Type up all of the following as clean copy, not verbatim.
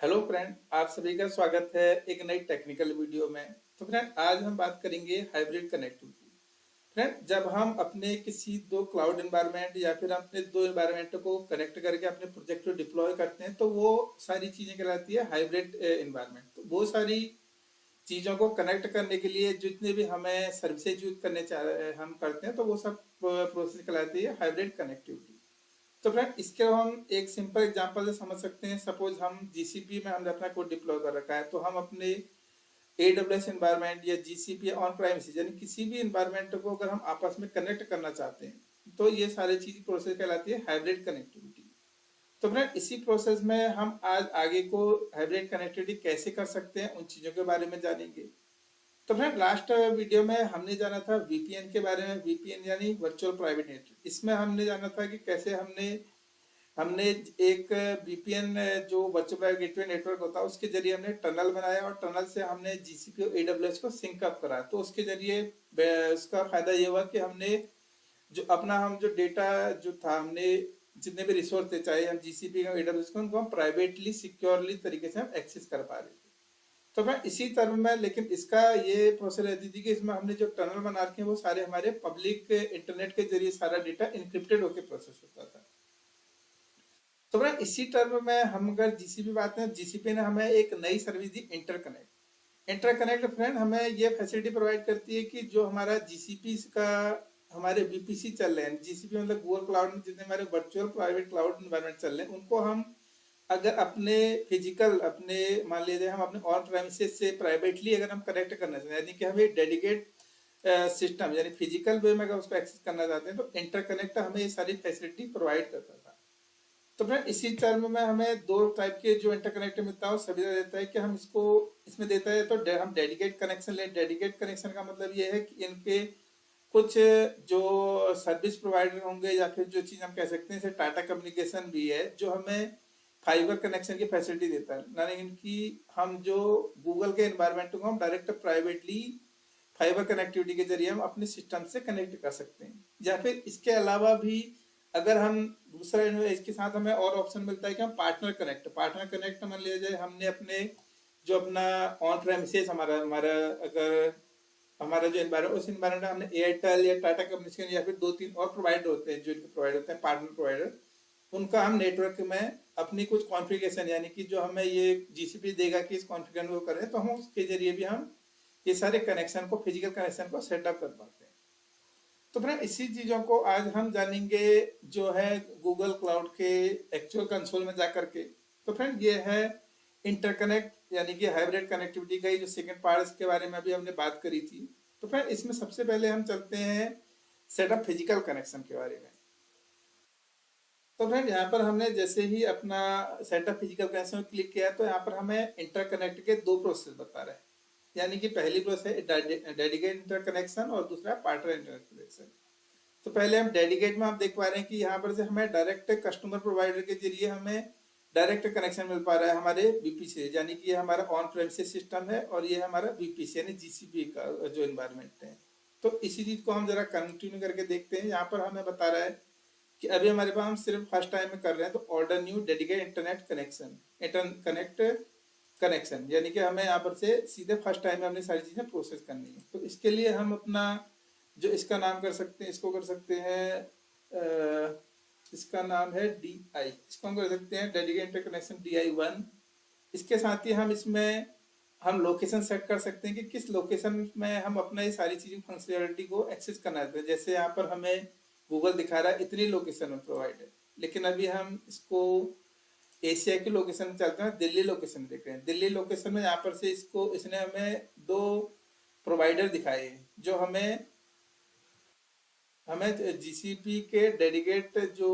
Hello friend, आप सभी का स्वागत है एक नई टेक्निकल वीडियो में। तो फ्रेंड, आज हम बात करेंगे हाइब्रिड कनेक्टिविटी। फ्रेंड, जब हम अपने किसी दो क्लाउड एनवायरनमेंट या फिर अपने दो एनवायरनमेंट को कनेक्ट करके अपने प्रोजेक्ट को डिप्लॉय करते हैं तो वो सारी चीजें कहलाती है हाइब्रिड एनवायरनमेंट। तो वो सारी चीजों को कनेक्ट करने के लिए जितने भी हमें सर्विसेज यूज करने हम करते हैं तो वो सब प्रोसेस कहलाती है हाइब्रिड कनेक्टिविटी। तो फ्रेंड, इसके हम एक सिंपल एग्जांपल से समझ सकते हैं। सपोज हम जीसीपी में हमने अपना कोड डिप्लॉय कर रखा है, तो हम अपने AWS एनवायरनमेंट या जीसीपी ऑन प्राइमसी यानी किसी भी एनवायरनमेंट को अगर हम आपस में कनेक्ट करना चाहते हैं तो ये सारी चीज प्रोसेस कहलाती है हाइब्रिड कनेक्टिविटी। तो फ्रेंड, इसी प्रोसेस में हम आज आगे को हाइब्रिड कनेक्टिविटी कैसे कर सकते हैं उन चीजों के बारे में जानेंगे। तो फ्रेंड, लास्ट वीडियो में हमने जाना था वीपीएन के बारे में। वीपीएन यानी वर्चुअल प्राइवेट नेटवर्क। इसमें हमने जाना था कि कैसे हमने हमने एक वीपीएन जो वर्चुअल प्राइवेट गेटवे नेटवर्क होता है उसके जरिए हमने टनल बनाया और टनल से हमने जीसीपी और एडब्ल्यूएस को सिंक अप करा। तो उसके जरिए उसका फायदा ये हुआ कि हमने जो अपना हम जो डेटा जो था हमने जितने भी रिसोर्स थे, चाहे हम जीसीपी का एडब्ल्यूएस को, उनको हम प्राइवेटली सिक्योरली तरीके से हम एक्सेस कर पा रहे थे। तो मैं इसी तरह में, लेकिन इसका ये प्रोसेस रहती थी कि इसमें हमने जो टनल बना रखे हैं वो सारे हमारे पब्लिक इंटरनेट के जरिए सारा डेटा इनक्रिप्टेड होकर प्रोसेस होता था। तो फ्रेंड, इसी टर्म में हम अगर जीसीपी बात करें, जीसीपी ने हमें एक नई सर्विस दी, इंटरकनेक्ट। इंटरकनेक्ट फ्रेंड हमें ये फैसिलिटी प्रोवाइड करती है कि जो हमारा जीसीपी का हमारे वीपीसी चल रहे हैं, जीसीपी मतलब गूगल क्लाउड में जितने हमारे वर्चुअल प्राइवेट क्लाउड एनवायरनमेंट चल रहे हैं उनको हम अगर अपने फिजिकल अपने मान लीजिए हम अपने ऑन प्रेमिसेस से प्राइवेटली अगर हम कनेक्ट करना चाहते हैं, यानी कि हमें डेडिकेट सिस्टम यानी फिजिकल वे में अगर उसको एक्सेस करना चाहते हैं तो इंटरकनेक्ट हमें ये सारी फैसिलिटी प्रोवाइड करता था। तो फ्रेंड, इसी टर्म में हमें दो टाइप के जो इंटरकनेक्ट मिलता है सुविधा देता है कि हम इसको इसमें देता है तो हम डेडिकेट कनेक्शन लें। डेडिकेट कनेक्शन का मतलब ये है कि इनके कुछ जो सर्विस प्रोवाइडर होंगे या फिर जो चीज हम कह सकते हैं, जैसे टाटा कम्युनिकेशन भी है जो हमें फाइबर कनेक्शन की फैसिलिटी देता है, यानी कि हम जो गूगल के एनवायरनमेंट को हम डायरेक्ट प्राइवेटली फाइबर कनेक्टिविटी के जरिए हम अपने सिस्टम से कनेक्ट कर सकते हैं। या फिर इसके अलावा भी अगर हम दूसरा इसके साथ हमें और ऑप्शन मिलता है कि हम पार्टनर कनेक्ट मान लिया जाए, हमने अपने जो अपना ऑन प्रेमिसेस हमारा हमारा अगर हमारा जो एनवायरमेंट उस एनवायरमेंट में हमने एयरटेल या टाटा कम्युनिकेशन या फिर दो तीन और प्रोवाइडर होते हैं जो इनके प्रोवाइडर होते हैं पार्टनर प्रोवाइडर, उनका हम नेटवर्क में अपनी कुछ कॉन्फ़िगरेशन यानी कि जो हमें ये जीसीपी देगा कि इस कॉन्फ़िगरेशन को करें तो हम उसके जरिए भी हम ये सारे कनेक्शन को फिजिकल कनेक्शन को सेटअप कर पाते हैं। तो फ्रेंड, इसी चीजों को आज हम जानेंगे जो है गूगल क्लाउड के एक्चुअल कंसोल में जाकर के। तो फ्रेंड, ये है इंटरकनेक्ट यानी कि हाइब्रिड कनेक्टिविटी का ही जो सेकंड पार्ट इसके बारे में अभी हमने बात करी थी। तो फ्रेंड, इसमें सबसे पहले हम चलते हैं सेटअप फिजिकल कनेक्शन के बारे में। तो फ्रेंड, यहाँ पर हमने जैसे ही अपना सेटअप फिजिकल कनेक्शन क्लिक किया तो यहाँ पर हमें इंटरकनेक्ट के दो प्रोसेस बता रहे हैं। यानी कि पहली प्रोसेस है डेडिकेट इंटरकनेक्शन और दूसरा पार्टनर इंटरकनेक्शन। तो पहले हम डेडिकेट में आप देख पा रहे हैं कि यहाँ पर से हमें डायरेक्ट कस्टमर प्रोवाइडर के जरिए हमें डायरेक्ट कनेक्शन मिल पा रहा है हमारे बीपीसी से, यानी कि ये हमारा ऑन प्रेमिसेस सिस्टम है और ये हमारा बीपीसी यानी जीसीपी का जो एनवायरनमेंट है। तो इसी चीज को हम जरा कंटिन्यू करके देखते हैं। यहाँ पर हमें बता रहा है कि अभी हमारे पास हम सिर्फ फर्स्ट टाइम में कर रहे हैं, तो order new dedicate internet connection interconnect connection, यानी कि हमें यहाँ पर से सीधे फर्स्ट टाइम में हमने सारी चीजें प्रोसेस करनी है। तो इसके लिए हम अपना जो इसका नाम कर सकते हैं, इसको कर सकते हैं इसका नाम है DI, इसको हम कर सकते हैं डेडिकेट इंटरकनेक्शन DI1। इसके साथ ही हम इसमें हम लोकेशन सेट कर सकते हैं कि किस लोकेशन में हम अपना ये सारी चीजें फंक्शनलिटी को एक्सेस करना चाहते हैं। जैसे यहाँ पर हमें गूगल दिखा रहा है इतनी लोकेशन में प्रोवाइड है, लेकिन अभी हम इसको एशिया की लोकेशन में चलते हैं, दिल्ली लोकेशन देख रहे हैं। दिल्ली लोकेशन में यहाँ पर से इसको इसने हमें दो प्रोवाइडर दिखाए हैं जो हमें हमें जीसीपी के डेडिकेट जो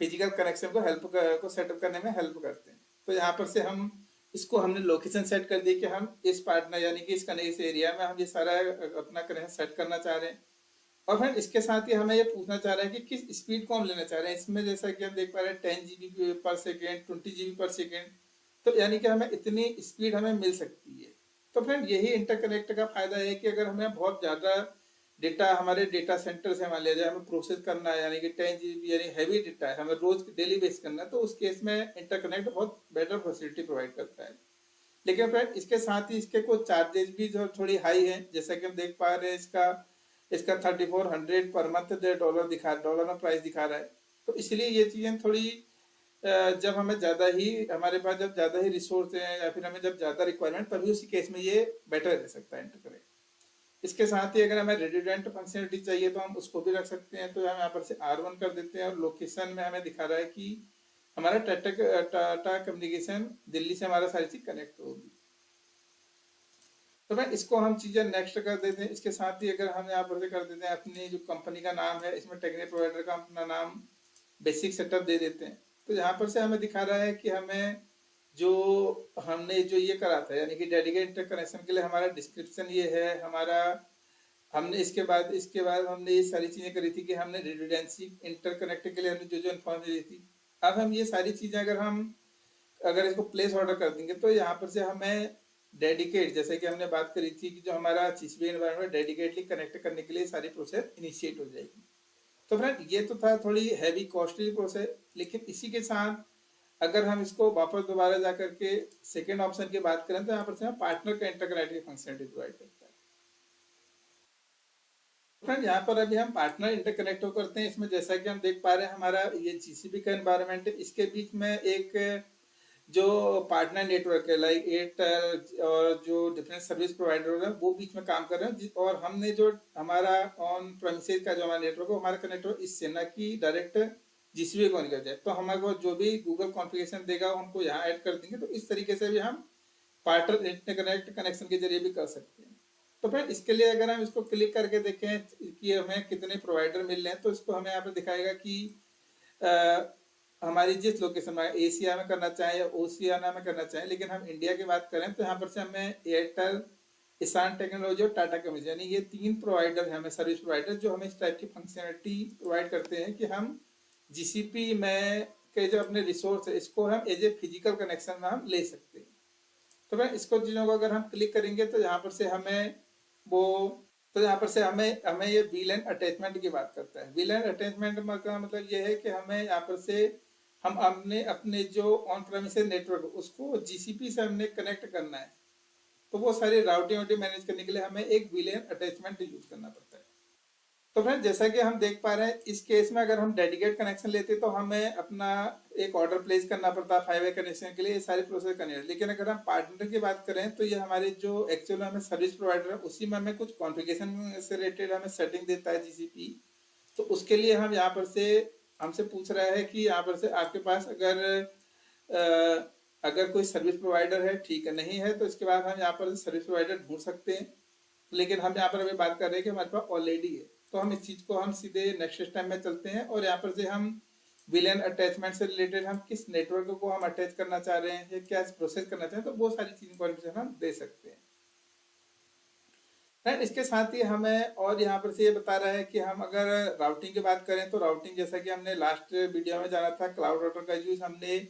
फिजिकल कनेक्शन को को सेटअप करने में हेल्प करते हैं। तो यहाँ पर से हम इसको हमने लोकेशन सेट कर दी कि हम इस पार्टनर यानी कि इस एरिया में हम ये सारा अपना कनेक्शन सेट करना चाह रहे हैं। और फिर इसके साथ ही हमें ये पूछना चाह रहे हैं कि किस स्पीड को हम लेना चाह रहे हैं। इसमें जैसा कि हम देख पा रहे हैं 10 GB पर सेकेंड, 20 GB पर सेकेंड, तो यानी कि हमें इतनी स्पीड हमें मिल सकती है। तो फ्रेंड, यही इंटरकनेक्ट का फायदा है कि अगर हमें बहुत ज़्यादा डेटा हमारे डेटा सेंटर से मान लिया जाए हमें प्रोसेस करना है, यानी कि 10 GB यानी हैवी डेटा है, हमें रोज डेली बेस करना है, तो उस केस में इंटरकनेक्ट बहुत बेटर फैसिलिटी प्रोवाइड करता है। लेकिन फ्रेंड इसके साथ ही इसके कुछ चार्जेस भी जो थोड़ी हाई है, जैसा कि हम देख पा रहे हैं इसका इसका 3400 पर मंथ डॉलर में प्राइस दिखा रहा है। तो इसलिए ये चीजें थोड़ी जब हमें ज्यादा ही हमारे पास जब ज्यादा ही रिसोर्स है या फिर हमें जब ज्यादा रिक्वायरमेंट, तभी उसी केस में ये बेटर रह सकता है इंटरकनेक्ट। इसके साथ ही अगर हमें रेडिडेंट फंक्शनलिटी चाहिए तो हम उसको भी रख सकते हैं, तो हम यहाँ पर से R1 कर देते हैं और लोकेशन में हमें दिखा रहा है कि हमारा टाटा कम्युनिकेशन दिल्ली से हमारा सारी चीज कनेक्ट होगी। तो मैं इसको हम चीजें नेक्स्ट कर देते हैं। इसके साथ ही अगर हम यहाँ पर से कर देते हैं अपनी जो कंपनी का नाम है, इसमें टेक्निकल प्रोवाइडर का अपना नाम बेसिक सेटअप दे देते हैं। तो यहाँ पर से हमें दिखा रहा है कि हमें जो हमने जो ये करा था, यानी कि डेडिकेटेड कनेक्शन के लिए हमारा डिस्क्रिप्शन ये है हमारा। हमने इसके बाद हमने ये सारी चीजें करी थी कि हमने रिडंडेंसी इंटरकनेक्ट के लिए हमने जो जो इन्फॉर्मेशन दी थी। अब हम ये सारी चीजें अगर इसको प्लेस ऑर्डर कर देंगे तो यहाँ पर से हमें डेडिकेट, जैसे कि हमने बात करी थी कि जो हमारा जीसीपी एनवायरनमेंट डेडिकेटली कनेक्ट करने के लिए सारी प्रोसेस इनिशिएट हो जाएगी। तो फ्रेंड ये तो था थोड़ी हैवी कॉस्टली प्रोसेस, लेकिन इसी के साथ अगर हम इसको वापस दोबारा जाकर के सेकेंड ऑप्शन की बात करें तो यहाँ पर से पार्टनर का इंटरकनेक्ट की फंक्शनलिटी प्रोवाइड करता है। फ्रेंड यहाँ पर अभी हम पार्टनर इंटरकनेक्ट करते हैं। इसमें जैसा कि हम देख पा रहे हैं हमारा ये जीसीपी का एनवायरनमेंट है, इसके बीच में एक जो पार्टनर नेटवर्क है लाइक एयरटेल और जो डिफरेंट सर्विस प्रोवाइडर है वो बीच में काम कर रहे हैं। और हमने जो हमारा ऑन प्रेमिसेस का जो हमारा नेटवर्क है हमारा कनेक्टर इससे ना कि डायरेक्ट जीसीपी को निकल जाए, तो हमारे को जो भी गूगल कॉन्फ़िगरेशन देगा हमको यहाँ ऐड कर देंगे। तो इस तरीके से भी हम पार्टनर इंटरकनेक्ट कनेक्शन के जरिए भी कर सकते हैं। तो फिर इसके लिए अगर हम इसको क्लिक करके देखें कि हमें कितने प्रोवाइडर मिल रहे हैं, तो इसको हमें यहाँ पर दिखाएगा कि हमारी जिस लोकेशन में एशिया में करना चाहें या ओशियाना में करना चाहें, लेकिन हम इंडिया की बात करें तो यहाँ पर से हमें एयरटेल, ईशान टेक्नोलॉजी और टाटा कम्युनिकेशन, यानी ये 3 प्रोवाइडर हैं हमें सर्विस प्रोवाइडर जो हमें इस टाइप की फंक्शनलिटी प्रोवाइड करते हैं कि हम जीसीपी में के जो अपने रिसोर्स है इसको हम एज ए फिजिकल कनेक्शन में हम ले सकते हैं। तो मैं इसको चीज़ों को अगर हम क्लिक करेंगे तो यहाँ पर से हमें हमें ये वीलैन अटैचमेंट की बात करता है। वीलैन अटैचमेंट का मतलब ये है कि हमें यहाँ पर से हम अपने जो ऑन प्रेमिसेस नेटवर्क उसको जीसीपी से हमने कनेक्ट करना है, तो वो सारी राउटिंग मैनेज करने के लिए हमें एक वीलैन अटैचमेंट यूज करना पड़ता है। तो फ्रेंड जैसा कि हम देख पा रहे हैं इस केस में अगर हम डेडिकेट कनेक्शन लेते तो हमें अपना एक ऑर्डर प्लेस करना पड़ता है 5 वे कनेक्शन के लिए, ये सारी प्रोसेस करनी है। लेकिन अगर हम पार्टनर की बात करें तो ये हमारे जो एक्चुअल हमें सर्विस प्रोवाइडर है उसी में हमें कुछ कॉन्फ़िगरेशन से रिलेटेड हमें सेटिंग देता है जीसीपी। तो उसके लिए हम यहाँ पर से हमसे पूछ रहा है कि यहाँ पर से आपके पास अगर कोई सर्विस प्रोवाइडर है, ठीक है, नहीं है तो इसके बाद हम यहाँ पर सर्विस प्रोवाइडर ढूंढ सकते हैं। लेकिन हम यहाँ पर अभी बात कर रहे हैं कि हमारे पास ऑलरेडी है, तो हम इस चीज को हम सीधे नेक्स्ट स्टेप में चलते हैं और यहाँ पर से हम विलेन अटैचमेंट से रिलेटेड हम किस नेटवर्क को हम अटैच करना चाह रहे हैं या क्या प्रोसेस करना चाह रहे हैं, तो वो सारी चीज इन्फॉर्मेशन हम दे सकते हैं। फ्रेंड इसके साथ ही हमें और यहाँ पर से ये बता रहा है कि हम अगर राउटिंग की बात करें तो राउटिंग जैसा कि हमने लास्ट वीडियो में जाना था, क्लाउड राउटर का यूज हमने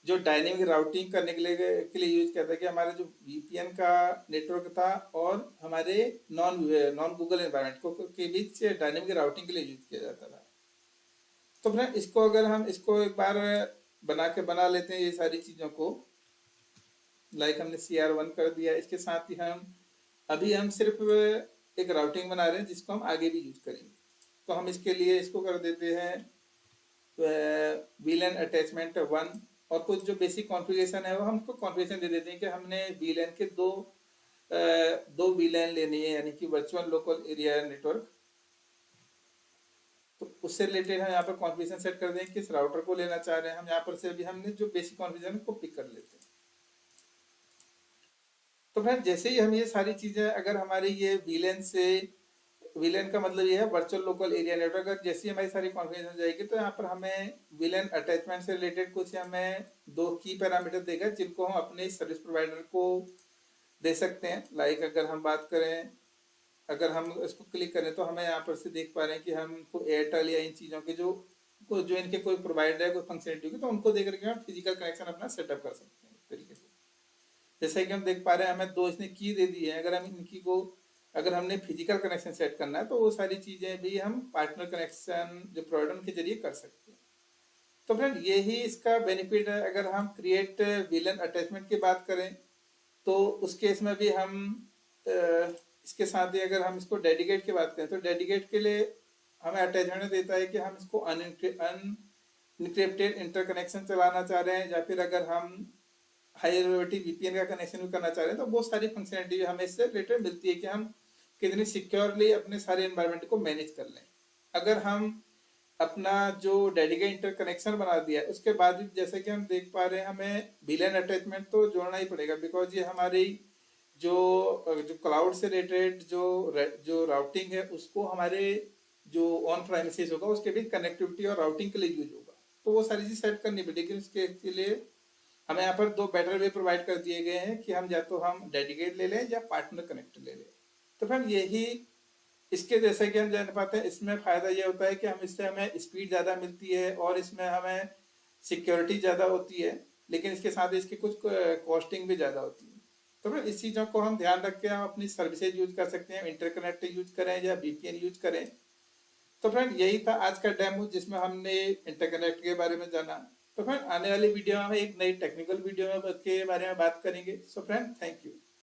जो डायनेमिक राउटिंग करने के लिए यूज किया था कि हमारा जो वीपीएन का नेटवर्क था और हमारे नॉन गूगल एनवायरनमेंट को के बीच डायनेमिक राउटिंग के लिए यूज किया जाता था। तो फ्रेंड इसको अगर हम इसको एक बार बना लेते हैं ये सारी चीज़ों को, लाइक हमने CR1 कर दिया। इसके साथ ही हम सिर्फ एक राउटिंग बना रहे हैं जिसको हम आगे भी यूज करेंगे। तो हम इसके लिए इसको कर देते हैं वीलैन अटैचमेंट 1 और कुछ जो बेसिक कॉन्फ़िगरेशन है वो हम उसको कॉन्फ़िगरेशन दे देते हैं कि हमने वीलैन के दो वीलैन लेनी है, यानी कि वर्चुअल लोकल एरिया नेटवर्क। तो उससे रिलेटेड हम यहाँ पर कॉन्फ़िगरेशन सेट कर दें किस राउटर को लेना चाह रहे हैं। हम यहाँ पर से भी हमने जो बेसिक कॉन्फ़िगरेशन को पिक कर लेते हैं। तो फिर जैसे ही हम ये सारी चीजें अगर हमारी ये वीलैन का मतलब ये है वर्चुअल लोकल एरिया नेटवर्क, जैसे ही हमारी सारी कॉन्फ़िगरेशन जाएगी तो यहाँ पर हमें वीलैन अटैचमेंट से रिलेटेड कुछ हमें 2 की पैरामीटर देगा जिनको हम अपने सर्विस प्रोवाइडर को दे सकते हैं। लाइक अगर हम बात करें, अगर हम इसको क्लिक करें तो हमें यहाँ पर से देख पा रहे हैं कि हमको एयरटेल या इन चीज़ों के जो इनके कोई प्रोवाइडर है कोई फंक्शनलिटी होगी तो उनको देख करके हम फिजिकल कनेक्शन अपना सेटअप कर सकते हैं इस तरीके से। जैसे कि हम देख पा रहे हैं हमें 2 इसने की दे दी है, अगर हम इनकी को अगर हमने फिजिकल कनेक्शन सेट करना है तो वो सारी चीजें भी हम पार्टनर कनेक्शन जो प्रोवाइडर उनके जरिए कर सकते हैं। तो फ्रेंड यही इसका बेनिफिट है। अगर हम क्रिएट विलन अटैचमेंट की बात करें तो उस केस में भी हम इसके साथ ही अगर हम इसको डेडिकेट की बात करें तो डेडिकेट के लिए हमें अटैचमेंट देता है कि हम इसको अनइनक्रिप्टेड इंटरकनेक्शन चलाना चाह रहे हैं, या फिर अगर हम हाई अवेलेबिलिटी वीपीएन का कनेक्शन भी करना चाह रहे हैं, तो बहुत सारी फंक्शनलिटी हमें इससे रिलेटेड मिलती है कि हम कितनी सिक्योरली अपने सारे एनवायरनमेंट को मैनेज कर लें। अगर हम अपना जो डेडिकेट इंटरकनेक्शन बना दिया है उसके बाद भी जैसे कि हम देख पा रहे हैं हमें VLAN अटैचमेंट तो जोड़ना ही पड़ेगा, बिकॉज ये हमारी जो जो क्लाउड से रिलेटेड जो राउटिंग है उसको हमारे जो ऑन प्राइमिसेस होगा उसके भी कनेक्टिविटी और राउटिंग के लिए यूज होगा। तो वो सारी चीज सेट करनी पड़ेगी। उसके लिए हमें यहाँ पर दो बेटर वे प्रोवाइड कर दिए गए हैं कि हम या तो हम डेडिकेट ले लें या पार्टनर कनेक्ट ले लें। तो फिर यही इसके जैसे कि हम जान पाते हैं इसमें फायदा ये होता है कि हम इससे हमें स्पीड ज़्यादा मिलती है और इसमें हमें सिक्योरिटी ज़्यादा होती है, लेकिन इसके साथ इसकी कुछ कॉस्टिंग भी ज़्यादा होती है। तो फिर इस चीज़ों को हम ध्यान रख के हम अपनी सर्विसेज यूज कर सकते हैं, इंटरकनेक्ट यूज करें या VPN यूज करें। तो फ्रेंड यही था आज का डेमो जिसमें हमने इंटरकनेक्ट के बारे में जाना। तो फ्रेंड आने वाली वीडियो में एक नई टेक्निकल वीडियो में के बारे में बात करेंगे। So friend thank you.